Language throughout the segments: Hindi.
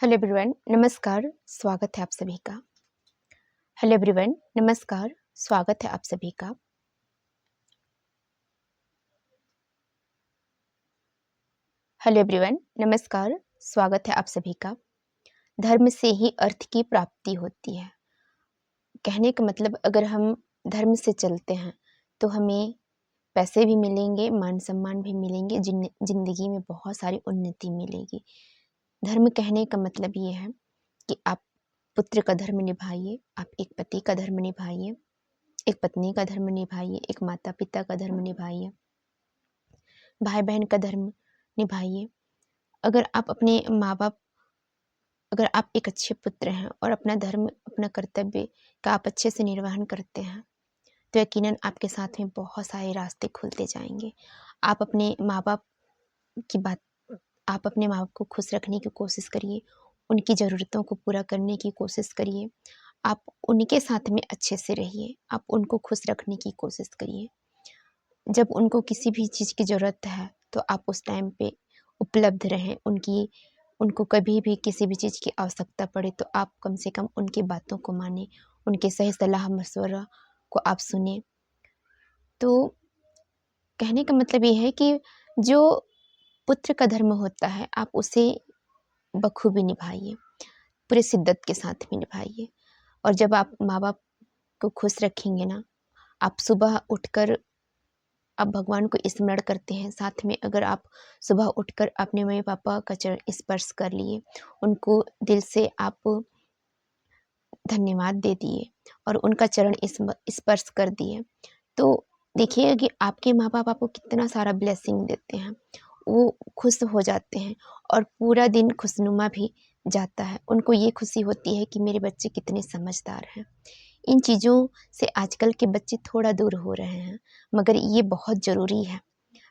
हेलो एवरीवन, नमस्कार। स्वागत है आप सभी का। हेलो एवरीवन, नमस्कार। स्वागत है आप सभी का। हेलो एवरीवन, नमस्कार। स्वागत है आप सभी का। धर्म से ही अर्थ की प्राप्ति होती है। कहने का मतलब अगर हम धर्म से चलते हैं तो हमें पैसे भी मिलेंगे, मान सम्मान भी मिलेंगे, जिंदगी में बहुत सारी उन्नति मिलेगी। धर्म कहने का मतलब ये है कि आप पुत्र का धर्म निभाइए, आप एक पति का धर्म निभाइए, एक पत्नी का धर्म निभाइए, एक माता पिता का धर्म निभाइए, भाई बहन का धर्म निभाइए। अगर आप अपने माँ बाप अगर आप एक अच्छे पुत्र हैं और अपना धर्म, अपना कर्तव्य का आप अच्छे से निर्वहन करते हैं तो यकीनन आपके साथ में बहुत सारे रास्ते खुलते जाएंगे। आप अपने माँ बाप की बात आप अपने माँ बाप को खुश रखने की कोशिश करिए, उनकी ज़रूरतों को पूरा करने की कोशिश करिए। आप उनके साथ में अच्छे से रहिए, आप उनको खुश रखने की कोशिश करिए। जब उनको किसी भी चीज़ की ज़रूरत है तो आप उस टाइम पे उपलब्ध रहें। उनको कभी भी किसी भी चीज़ की आवश्यकता पड़े तो आप कम से कम उनकी बातों को मानें, उनके सही सलाह मशवरा को आप सुनें। तो कहने का मतलब ये है कि जो पुत्र का धर्म होता है आप उसे बखूबी निभाइए, पूरे शिद्दत के साथ में निभाइए। और जब आप माँ बाप को खुश रखेंगे ना, आप सुबह उठकर आप भगवान को स्मरण करते हैं, साथ में अगर आप सुबह उठकर अपने मम्मी पापा का चरण स्पर्श कर लिए, उनको दिल से आप धन्यवाद दे दिए और उनका चरण स्पर्श कर दिए, तो देखिए कि आपके माँ बाप आपको कितना सारा ब्लेसिंग देते हैं। वो खुश हो जाते हैं और पूरा दिन खुशनुमा भी जाता है। उनको ये खुशी होती है कि मेरे बच्चे कितने समझदार हैं। इन चीज़ों से आजकल के बच्चे थोड़ा दूर हो रहे हैं, मगर ये बहुत ज़रूरी है।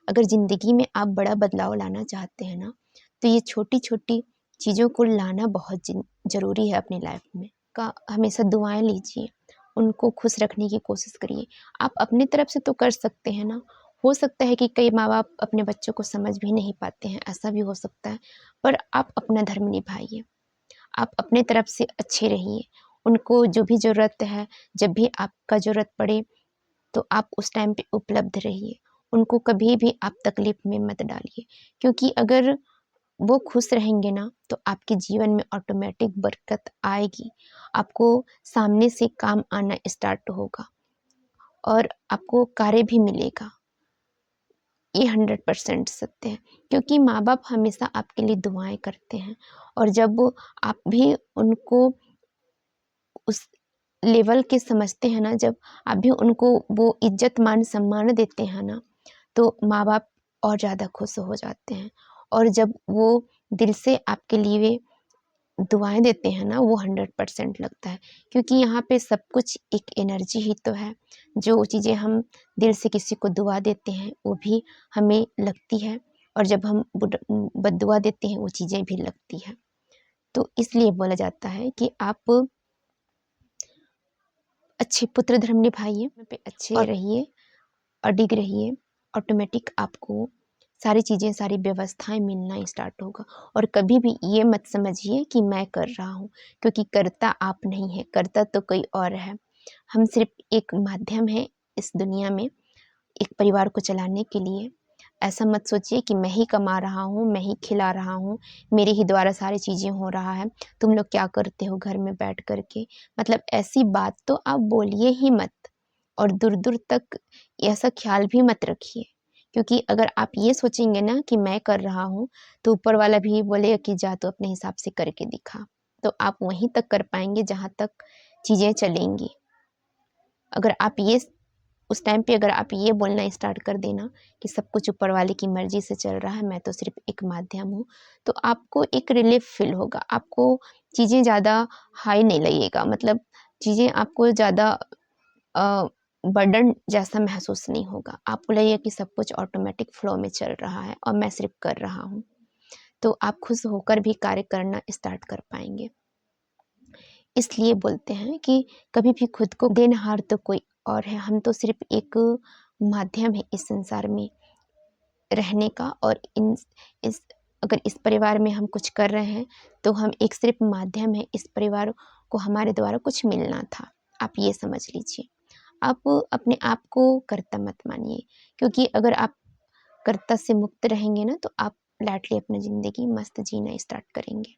अगर ज़िंदगी में आप बड़ा बदलाव लाना चाहते हैं ना, तो ये छोटी-छोटी चीज़ों को लाना बहुत ज़रूरी है अपनी लाइफ में। का हमेशा दुआएँ लीजिए, उनको खुश रखने की कोशिश करिए। आप अपनी तरफ से तो कर सकते हैं ना, हो सकता है कि कई माँ-बाप अपने बच्चों को समझ भी नहीं पाते हैं, ऐसा भी हो सकता है, पर आप अपना धर्म निभाइए। आप अपने तरफ से अच्छे रहिए, उनको जो भी ज़रूरत है, जब भी आपका ज़रूरत पड़े तो आप उस टाइम पे उपलब्ध रहिए। उनको कभी भी आप तकलीफ़ में मत डालिए, क्योंकि अगर वो खुश रहेंगे ना तो आपके जीवन में ऑटोमेटिक बरकत आएगी। आपको सामने से काम आना स्टार्ट होगा और आपको कार्य भी मिलेगा। ये 100% सत्य है, क्योंकि माँ-बाप हमेशा आपके लिए दुआएँ करते हैं और जब आप भी उनको उस लेवल के समझते हैं ना, जब आप भी उनको वो इज़्ज़त, मान, सम्मान देते हैं ना, तो माँ-बाप और ज़्यादा खुश हो जाते हैं। और जब वो दिल से आपके लिए दुआएँ देते हैं ना, वो 100% लगता है, क्योंकि यहाँ पे सब कुछ एक एनर्जी ही तो है। जो चीज़ें हम दिल से किसी को दुआ देते हैं, वो भी हमें लगती है और जब हम बद्दुआ देते हैं, वो चीज़ें भी लगती हैं। तो इसलिए बोला जाता है कि आप अच्छे पुत्र धर्म निभाइए, पे अच्छे और रहिए, अडिग रहिए, ऑटोमेटिक आपको सारी चीज़ें, सारी व्यवस्थाएँ मिलना स्टार्ट होगा। और कभी भी ये मत समझिए कि मैं कर रहा हूँ, क्योंकि कर्ता आप नहीं हैं, कर्ता तो कोई और है। हम सिर्फ़ एक माध्यम हैं इस दुनिया में, एक परिवार को चलाने के लिए। ऐसा मत सोचिए कि मैं ही कमा रहा हूँ, मैं ही खिला रहा हूँ, मेरे ही द्वारा सारी चीज़ें हो रहा है, तुम लोग क्या करते हो घर में बैठ कर के? मतलब ऐसी बात तो आप बोलिए ही मत और दूर-दूर तक ऐसा ख़्याल भी मत रखिए, क्योंकि अगर आप ये सोचेंगे ना कि मैं कर रहा हूँ, तो ऊपर वाला भी बोलेगा कि जा तू अपने हिसाब से करके दिखा। तो आप वहीं तक कर पाएँगे जहाँ तक चीज़ें चलेंगी। अगर आप ये उस टाइम पे अगर आप ये बोलना स्टार्ट कर देना कि सब कुछ ऊपर वाले की मर्ज़ी से चल रहा है, मैं तो सिर्फ़ एक माध्यम हूँ, तो आपको एक रिलीफ़ फ़ील होगा। आपको चीज़ें ज़्यादा हाई नहीं लगेगा, मतलब चीज़ें आपको ज़्यादा अ, बर्डन जैसा महसूस नहीं होगा। आपको लगेगा कि सब कुछ ऑटोमेटिक फ़्लो में चल रहा है और मैं सिर्फ़ कर रहा हूँ। तो आप खुश होकर भी कार्य करना स्टार्ट कर पाएँगे। इसलिए बोलते हैं कि कभी भी खुद को देनहार तो कोई और है, हम तो सिर्फ़ एक माध्यम है इस संसार में रहने का। और इन इस अगर इस परिवार में हम कुछ कर रहे हैं तो हम एक सिर्फ माध्यम है, इस परिवार को हमारे द्वारा कुछ मिलना था। आप ये समझ लीजिए। आप अपने आप को कर्ता मत मानिए, क्योंकि अगर आप कर्ता से मुक्त रहेंगे ना तो आप लाइटली अपनी ज़िंदगी मस्त जीना स्टार्ट करेंगे।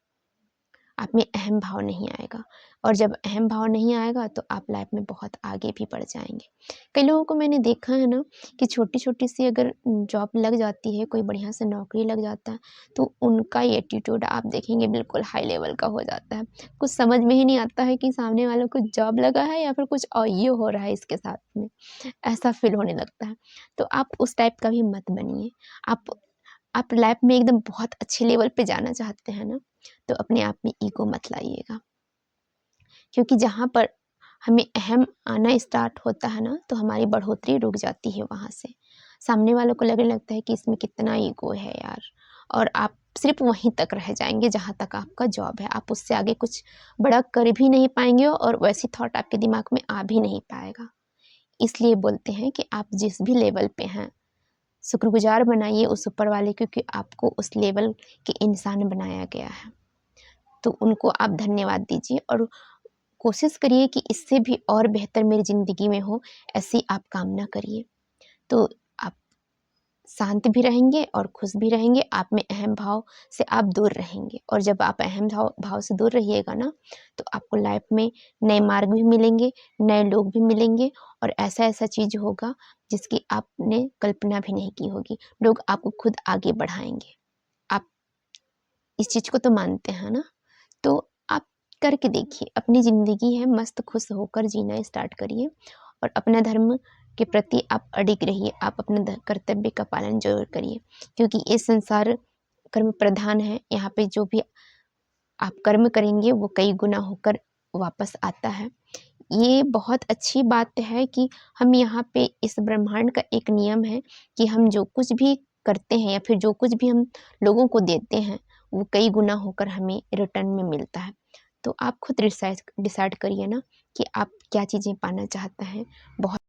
आप में अहम भाव नहीं आएगा, और जब अहम भाव नहीं आएगा तो आप लाइफ में बहुत आगे भी बढ़ जाएँगे। कई लोगों को मैंने देखा है ना कि छोटी-छोटी सी अगर जॉब लग जाती है, कोई बढ़िया से नौकरी लग जाता है, तो उनका एटीट्यूड आप देखेंगे बिल्कुल हाई लेवल का हो जाता है। कुछ समझ में ही नहीं आता है कि सामने वालों को जॉब लगा है या फिर कुछ और ये हो रहा है इसके साथ में, ऐसा फ़ील होने लगता है। तो आप उस टाइप का भी मत बनिए। आप लाइफ में एकदम बहुत अच्छे लेवल पे जाना चाहते हैं ना, तो अपने आप में ईगो मत लाइएगा, क्योंकि जहाँ पर हमें अहम आना स्टार्ट होता है ना, तो हमारी बढ़ोतरी रुक जाती है वहाँ से। सामने वालों को लगने लगता है कि इसमें कितना ईगो है यार, और आप सिर्फ वहीं तक रह जाएँगे जहाँ तक आपका जॉब है। आप उससे आगे कुछ बड़ा कर भी नहीं पाएँगे और वैसी थॉट आपके दिमाग में आ भी नहीं पाएगा। इसलिए बोलते हैं कि आप जिस भी लेवल पे हैं, शुक्रगुज़ार बनाइए उस ऊपर वाले, क्योंकि आपको उस लेवल के इंसान बनाया गया है। तो उनको आप धन्यवाद दीजिए और कोशिश करिए कि इससे भी और बेहतर मेरी ज़िंदगी में हो, ऐसी आप कामना करिए। तो आप शांत भी रहेंगे और खुश भी रहेंगे, आप में अहम भाव से आप दूर रहेंगे, और जब आप अहम भाव से दूर रहिएगा ना, तो आपको लाइफ में नए मार्ग भी मिलेंगे, नए लोग भी मिलेंगे, और ऐसा-ऐसा चीज़ होगा जिसकी आपने कल्पना भी नहीं की होगी। लोग आपको खुद आगे बढ़ाएँगे। आप इस चीज़ को तो मानते हैं ना? तो आप करके देखिए, अपनी ज़िंदगी है, मस्त खुश होकर जीना स्टार्ट करिए, और अपना धर्म के प्रति आप अडिग रहिए। आप अपने कर्तव्य का पालन ज़रूर करिए, क्योंकि ये संसार कर्म प्रधान है। यहाँ पे जो भी आप कर्म करेंगे वो कई गुना होकर वापस आता है। ये बहुत अच्छी बात है कि हम यहाँ पे इस ब्रह्मांड का एक नियम है कि हम जो कुछ भी करते हैं या फिर जो कुछ भी हम लोगों को देते हैं, वो कई गुना होकर हमें रिटर्न में मिलता है। तो आप खुद डिसाइड करिए ना कि आप क्या चीज़ें पाना चाहते हैं। बहुत